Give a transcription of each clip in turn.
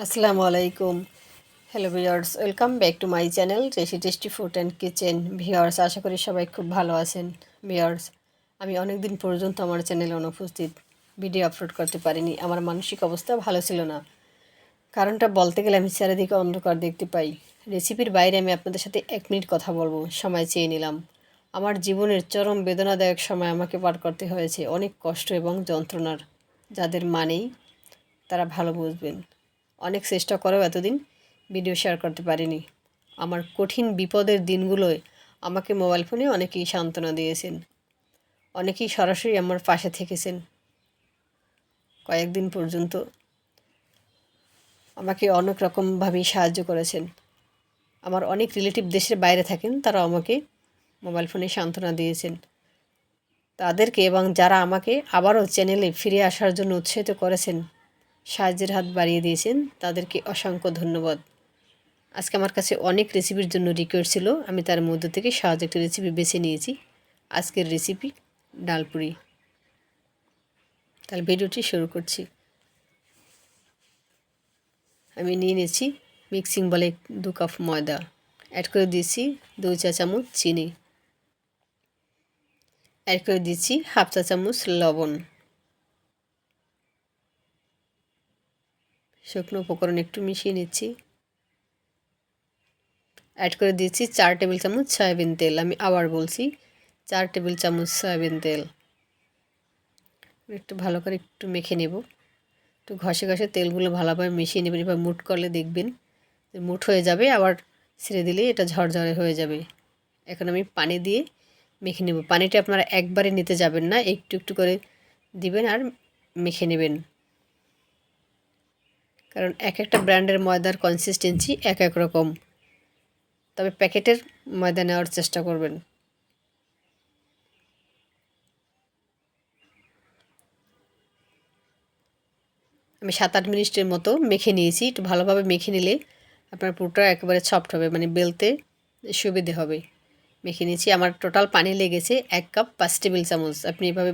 আসসালামু আলাইকুম। Hello viewers, welcome back to my channel tasty food and kitchen. Viewers, আশা করি সবাই খুব ভালো আছেন। ভিউয়ার্স, আমি অনেক দিন পর্যন্ত আমার চ্যানেলে অনুপস্থিত, ভিডিও আপলোড করতে পারিনি। আমার মানসিক অবস্থা ভালো ছিল না। কারণটা বলতে গেলে আমি চারিদিকে অন্ধকার দেখতে পাই। রেসিপির বাইরে আমি আপনাদের সাথে 1 মিনিট কথা বলবো, সময় চেয়ে নিলাম। আমার জীবনের চরম বেদনাদায়ক সময় আমাকে পার করতে হয়েছে, অনেক কষ্ট এবং যন্ত্রণার। যাদের মানেই তারা ভালো বুঝবেন। অনেক চেষ্টা করেও এতদিন ভিডিও শেয়ার করতে পারিনি। আমার কঠিন বিপদের দিনগুলোয় আমাকে মোবাইল ফোনে অনেকেই সান্ত্বনা দিয়েছেন, অনেকেই সরাসরি আমার পাশে থেকেছেন। কয়েকদিন পর্যন্ত আমাকে অনেক রকমভাবেই সাহায্য করেছেন। আমার অনেক রিলেটিভ দেশের বাইরে থাকেন, তারা আমাকে মোবাইল ফোনে সান্ত্বনা দিয়েছেন। তাদেরকে এবং যারা আমাকে আবারও চ্যানেলে ফিরে আসার জন্য উৎসাহিত করেছেন, সাহায্যের হাত বাড়িয়ে দিয়েছেন, তাদেরকে অসংখ্য ধন্যবাদ। আজকে আমার কাছে অনেক রেসিপির জন্য রিকোয়েস্ট ছিল, আমি তার মধ্যে থেকে সহজ একটা রেসিপি বেছে নিয়েছি। আজকের রেসিপি ডালপুরি। তাহলে ভিডিওটি শুরু করছি। আমি নিয়ে নিয়েছি মিক্সিং বলে 2 কাপ ময়দা, অ্যাড করে দিয়েছি 2 চা চামচ চিনি, অ্যাড করে দিচ্ছি হাফ চা চামচ লবণ। শুকনো উপকরণ একটু মিশিয়ে নিচ্ছি। অ্যাড করে দিচ্ছি 4 টেবিল চামচ সয়াবিন তেল। আমি আবার বলছি 4 টেবিল চামচ সয়াবিন তেল। একটু ভালো করে একটু মেখে নেব। একটু ঘষে ঘষে তেলগুলো ভালোভাবে মিশিয়ে নেবেন। এবার মুট করলে দেখবেন যে মুট হয়ে যাবে, আবার ছেড়ে দিলে এটা ঝরঝরে হয়ে যাবে। এখন আমি পানি দিয়ে মেখে নেব। পানিটা আপনারা একবারে নিতে যাবেন না, একটু একটু করে দিবেন আর মেখে নেবেন। কারণ এক একটা ব্র্যান্ডের ময়দার কনসিস্টেন্সি এক এক রকম, তবে প্যাকেটের ময়দা নেওয়ার চেষ্টা করবেন। আমি 7-8 মিনিটের মতো মেখে নিয়েছি। একটু ভালোভাবে মেখে নিলে আপনার পুরোটা একেবারে সফট হবে, মানে বেলতে সুবিধে হবে। মেখে নিয়েছি। আমার টোটাল পানি লেগেছে 1 কাপ 5 টেবিল চামচ। আপনি এভাবে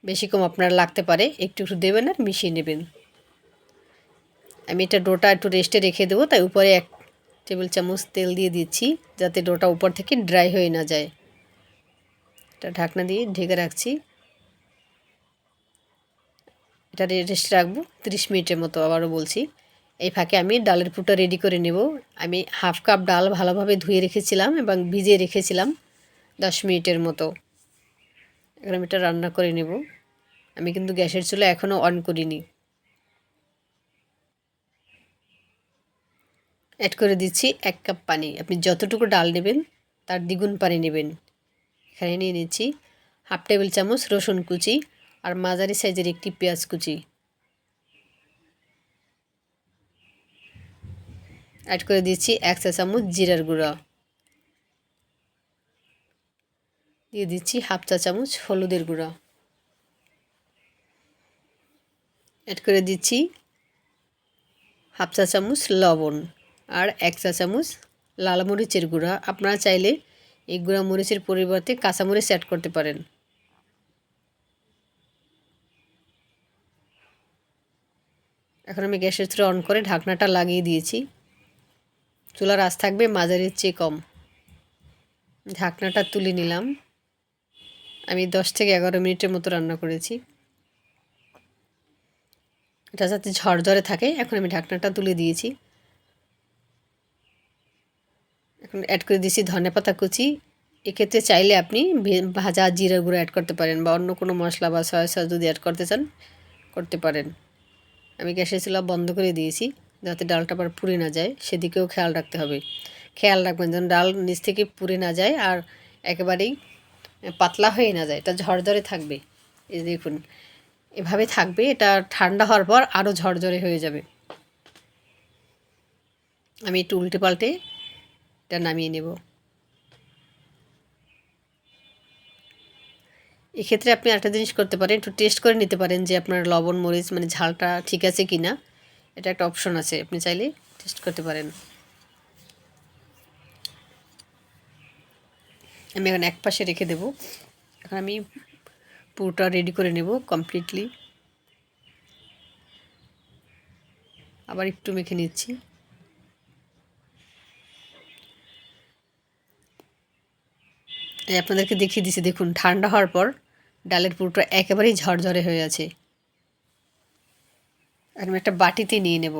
বেশি কম আপনার লাগতে পারে, একটু একটু দেবেন আর মিশিয়ে নেবেন। আমি এটা ডোটা একটু রেস্টে রেখে দেবো, তাই উপরে 1 টেবিল চামচ তেল দিয়ে দিচ্ছি, যাতে ডোটা উপর থেকে ড্রাই হয়ে না যায়। এটা ঢাকনা দিয়ে ঢেকে রাখছি। এটা রেস্টে রাখবো 30 মিনিটের মতো। আবারও বলছি, এই ফাঁকে আমি ডালের পুরটা রেডি করে নেব। আমি হাফ কাপ ডাল ভালোভাবে ধুয়ে রেখেছিলাম এবং ভিজিয়ে রেখেছিলাম 10 মিনিটের মতো। এখন আমি এটা রান্না করে নেব। আমি কিন্তু গ্যাসের চুলা এখনও অন করিনি। অ্যাড করে দিচ্ছি 1 কাপ পানি। আপনি যতটুকু ডাল নেবেন তার দ্বিগুণ পানি নেবেন। এখানে নিয়ে নিচ্ছি হাফ টেবিল চামচ রসুন কুচি আর মাঝারি সাইজের একটি পেঁয়াজ কুচি। অ্যাড করে দিচ্ছি 1 চা চামচ জিরার গুঁড়া। দিয়ে দিচ্ছি হাফ চা চামচ হলুদের গুঁড়া। অ্যাড করে দিচ্ছি হাফ চা চামচ লবণ আর 1 চা চামচ লাল মরিচের গুঁড়া। আপনারা চাইলে এই গুঁড়া মরিচের পরিবর্তে কাঁচামরিচ অ্যাড করতে পারেন। এখন আমি গ্যাসের চুলা অন করে ঢাকনাটা লাগিয়ে দিয়েছি। চুলার আঁচ থাকবে মাঝারির চেয়ে কম। ঢাকনাটা তুলে নিলাম। আমি 10 থেকে 11 মিনিটের মতো রান্না করেছি। এটা যাতে ঝরঝরে থাকে। এখন আমি ঢাকনাটা তুলে দিয়েছি। এখন অ্যাড করে দিয়েছি ধনেপাতা কুচি। এক্ষেত্রে চাইলে আপনি ভাজা জিরা গুঁড়ো অ্যাড করতে পারেন, বা অন্য কোনো মশলা বা সয়া সস যদি অ্যাড করতে চান করতে পারেন। আমি গ্যাসের চুলা বন্ধ করে দিয়েছি, যাতে ডালটা আবার পুড়ে না যায়, সেদিকেও খেয়াল রাখতে হবে। খেয়াল রাখবেন যেন ডাল নিচ থেকে পুড়ে না যায় আর একেবারেই পাতলা হয়ে না যায়, এটা ঝরঝরে থাকবে। এই দেখুন এভাবে থাকবে। এটা ঠান্ডা হওয়ার পর আরও ঝরঝরে হয়ে যাবে। আমি একটু উল্টে পাল্টে এটা নামিয়ে নেব। এক্ষেত্রে আপনি একটা জিনিস করতে পারেন, একটু টেস্ট করে নিতে পারেন যে আপনার লবণ মরিচ মানে ঝালটা ঠিক আছে কি না। এটা একটা অপশন আছে, আপনি চাইলে টেস্ট করতে পারেন। আমি এখন এক পাশে রেখে দেব। এখন আমি পুরোটা রেডি করে নেব কমপ্লিটলি। আবার একটু মেখে নিচ্ছি। এই আপনাদেরকে দেখিয়ে দিচ্ছি, দেখুন ঠান্ডা হওয়ার পর ডালের পুরটা একেবারেই ঝরঝরে হয়ে আছে। এখন একটা বাটিতে নিয়ে নেব।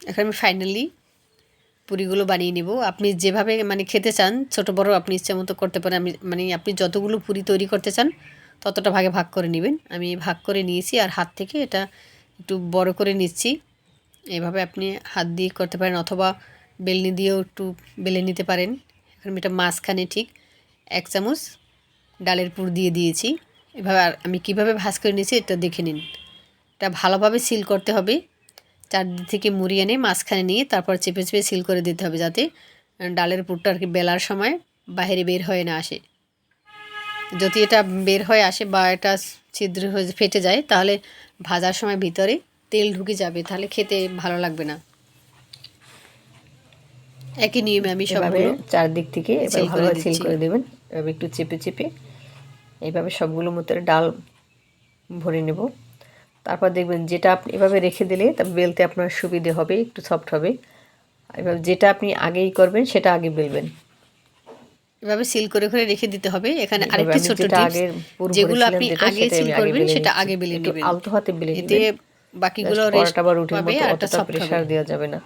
এখন আমি ফাইনালি পুরিগুলো বানিয়ে নেব। আপনি যেভাবে মানে খেতে চান, ছোট বড় আপনি ইচ্ছা মতো করতে পারেন। আপনি যতগুলো পুরি তৈরি করতে চান ততটা ভাগে ভাগ করে নেবেন। আমি ভাগ করে নিয়েছি আর হাত থেকে এটা একটু বড় করে নিচ্ছি। এভাবে আপনি হাত দিয়ে করতে পারেন অথবা বেলনি দিয়েও একটু বেলে নিতে পারেন। এখন এটা মাঝখানে ঠিক 1 চামচ ডালের পুর দিয়ে দিয়েছি। এভাবে আর আমি কীভাবে ভাঁজ করে নিয়েছি এটা দেখে নিন। এটা ভালোভাবে সিল করতে হবে, চারদিক থেকে মুড়ি এনে মাঝখানে নিয়ে তারপর চেপে চেপে সিল করে দিতে হবে, যাতে ডালের পুরটা আর কি বেলার সময় বাইরে বের হয়ে না আসে। যদি এটা বের হয়ে আসে বা এটা ছিদ্র হয়ে ফেটে যায়, তাহলে ভাজার সময় ভিতরে তেল ঢুকে যাবে, তাহলে খেতে ভালো লাগবে না। একই নিয়মে আমি সবগুলো চারদিক থেকে এবার ভালোভাবে সিল করে দেবেন। এভাবে একটু চেপে চেপে এইভাবে সবগুলো মধ্যে ডাল ভরে নেব। তারপর দেখবেন যেটা আপনি এভাবে রেখে দিলে তা বেলতে আপনার সুবিধে হবে, একটু সফট হবে। এবার যেটা আপনি আগেই করবেন সেটা আগে বেলবেন। এভাবে সিল করে করে রেখে দিতে হবে। এখানে আরেকটি ছোট টিপস, যেগুলো আপনি আগে সিল করবেন সেটা আগে বেলে নেবেন। আলতো হাতে বেলে এতে বাকিগুলো রেস্ট পাবে আর একটা সফট প্রেসার হবে। দেওয়া যাবে না।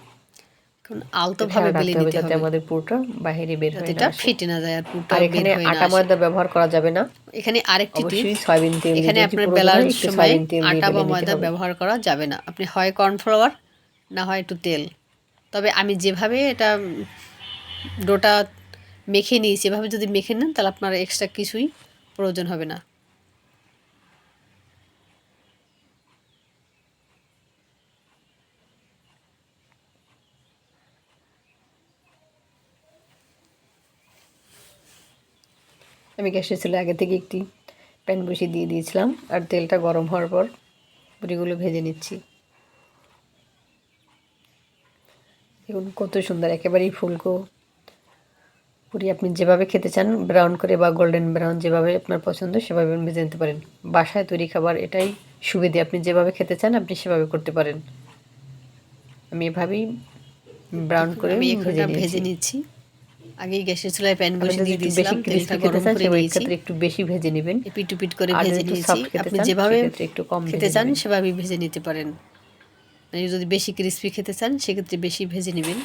এখন আলতোভাবে বেলে নিতে হবে যাতে আমাদের পুরটা বাইরে বের হয়ে না আসে, ফেটে না যায় আর পুরটা বের হয়ে না আসে। আটা ময়দা ব্যবহার করা যাবে না। এখানে আরেকটি টিপস, সয়াবিন তেল, এখানে আপনার বেলার সময় আটা বা ময়দা ব্যবহার করা যাবে না। আপনি হয় কর্নফ্লাওয়ার না হয় একটু তেল। তবে আমি যেভাবে এটা ডোটা মেখে নিয়েছি, এভাবে যদি মেখে নেন তাহলে আপনার এক্সট্রা কিছুই প্রয়োজন হবে না। আমি গ্যাসের চুলায় আগে থেকে একটি প্যান বসিয়ে দিয়ে দিয়েছিলাম, আর তেলটা গরম হওয়ার পর পুরিগুলো ভেজে নিচ্ছি। দেখুন কত সুন্দর, একেবারেই ফুলকো পুরি। আপনি যেভাবে খেতে চান, ব্রাউন করে বা গোল্ডেন ব্রাউন, যেভাবে আপনার পছন্দ সেভাবে ভেজে নিতে পারেন। বাসায় তৈরি খাবার এটাই সুবিধে, আপনি যেভাবে খেতে চান আপনি সেভাবে করতে পারেন। আমি এভাবেই ব্রাউন করে ভেজে নিচ্ছি। আগেই গ্যাসের চুলায় প্যান বসিয়ে দিয়ে দিয়েছিলাম, তেলটা গরম করে নিয়েছি। একটু বেশি ভেজে নেবেন, এপিট ওপিট করে ভেজে নিয়েছি। আপনি যেভাবে একটু কম খেতে চান সেভাবেই ভেজে নিতে পারেন। যদি বেশি ক্রিস্পি খেতে চান সেক্ষেত্রে বেশি ভেজে নেবেন।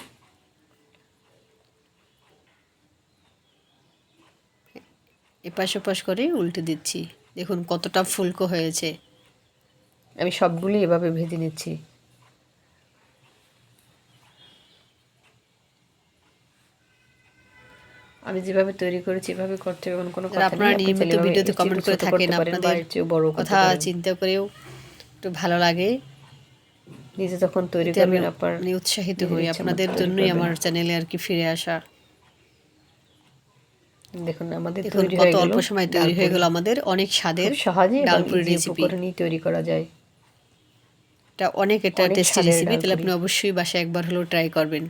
এপাশ ওপাশ করে উল্টে দিচ্ছি। দেখুন কতটা ফুলকো হয়েছে। আমি সবগুলি এভাবে ভেজে নিচ্ছি। আমি যেভাবে তৈরি করেছি এভাবে করতে হবে কোনো কথা নেই। আপনারা নিয়মিত ভিডিওতে কমেন্ট করে থাকেন, আপনাদের কথা চিন্তা করেও একটু ভালো লাগে। নিজে যখন তৈরি করবেন আপনার উৎসাহিত হই। আপনাদের জন্যই আমার চ্যানেলে আর কি ফিরে আসা। দেখুন আমাদের কত অল্প সময় তৈরি হয়ে গেল আমাদের অনেক স্বাদের ডাল পুরি রেসিপি। তৈরি করা যায়, এটা টেস্টি রেসিপি। তাহলে আপনি অবশ্যই বাসায় একবার হলেও ট্রাই করবেন,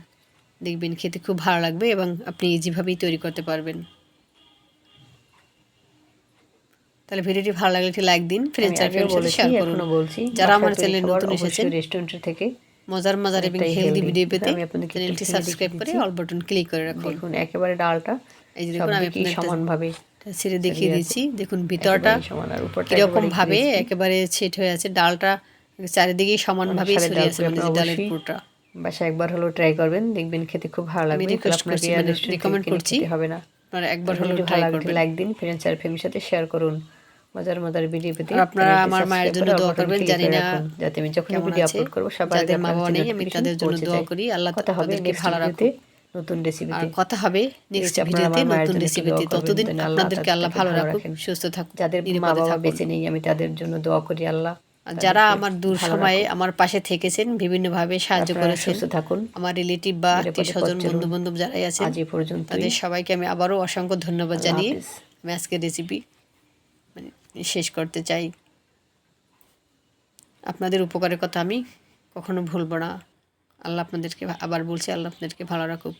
দেখবেন খেতে খুব ভালো লাগবে এবং আপনি ইজিভাবেই তৈরি করতে পারবেন। তাহলে ভিডিওটি ভালো লাগলে একটি লাইক দিন, ফ্রেন্ডস আর ফ্যামিলির সাথে শেয়ার করুন। যারা আমার চ্যানেলে নতুন এসেছেন, রেস্টুরেন্ট থেকে মজার এবং হেলদি ভিডিও পেতে চ্যানেলটি সাবস্ক্রাইব করে অল বাটন ক্লিক করে রাখুন। দেখুন একেবারে ডালটা এই যে দেখুন আমি সমানভাবে ছেড়ে দেখিয়ে দিচ্ছি। দেখুন ভিতরটা কিরকম ভাবে একেবারে সেট হয়ে আছে, ডালটা চারিদিকেই সমানভাবে ছড়িয়ে আছে, মানে ডালের পুরটা। বাসায় একবার হলো ট্রাই করবেন, দেখবেন খেতে খুব ভালো লাগবে। আপনাকে রিকমেন্ড করছি আপনারা একবার হলো ট্রাই করবেন। লাইক দিন, ফ্রেন্ডস আর ফ্যামিলির সাথে শেয়ার করুন। মজার ভিডিও পেতে আপনারা আমার মায়ের জন্য দোয়া করবেন। জানি না যাতে আমি যখন ভিডিও আপলোড করব সবার আগে মা বাবা নেই, আমি তাদের জন্য দোয়া করি। আল্লাহ তাদেরকে ভালো রাখুক। নতুন রেসিপিতে কথা হবে নেক্সট ভিডিওতে নতুন রেসিপিতে। ততদিন আপনাদেরকে আল্লাহ ভালো রাখুক, সুস্থ থাকুক। যাদের মা বাবা বেঁচে নেই আমি তাদের জন্য দোয়া করি আল্লাহ। যারা আমার দূর সময়ে আমার পাশে থেকেছেন, বিভিন্নভাবে সাহায্য করেছেন, সুস্থ থাকুন। আমার রিলেটিভ বা আত্মীয়স্বজন বন্ধু বান্ধব যারাই আছেন, আজ এই পর্যন্ত তাদের সবাইকে আমি আবারও অসংখ্য ধন্যবাদ জানিয়ে আমি আজকের রেসিপি শেষ করতে চাই। আপনাদের উপকারের কথা আমি কখনো ভুলবো না। আল্লাহ আপনাদেরকে, আবার বলছি, আল্লাহ আপনাদেরকে ভালো রাখুক,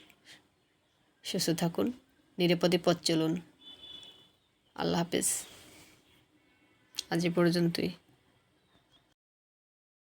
সুস্থ থাকুন, নিরাপদে পথ চলুন। আল্লাহ হাফেজ। আজ এই পর্যন্তই।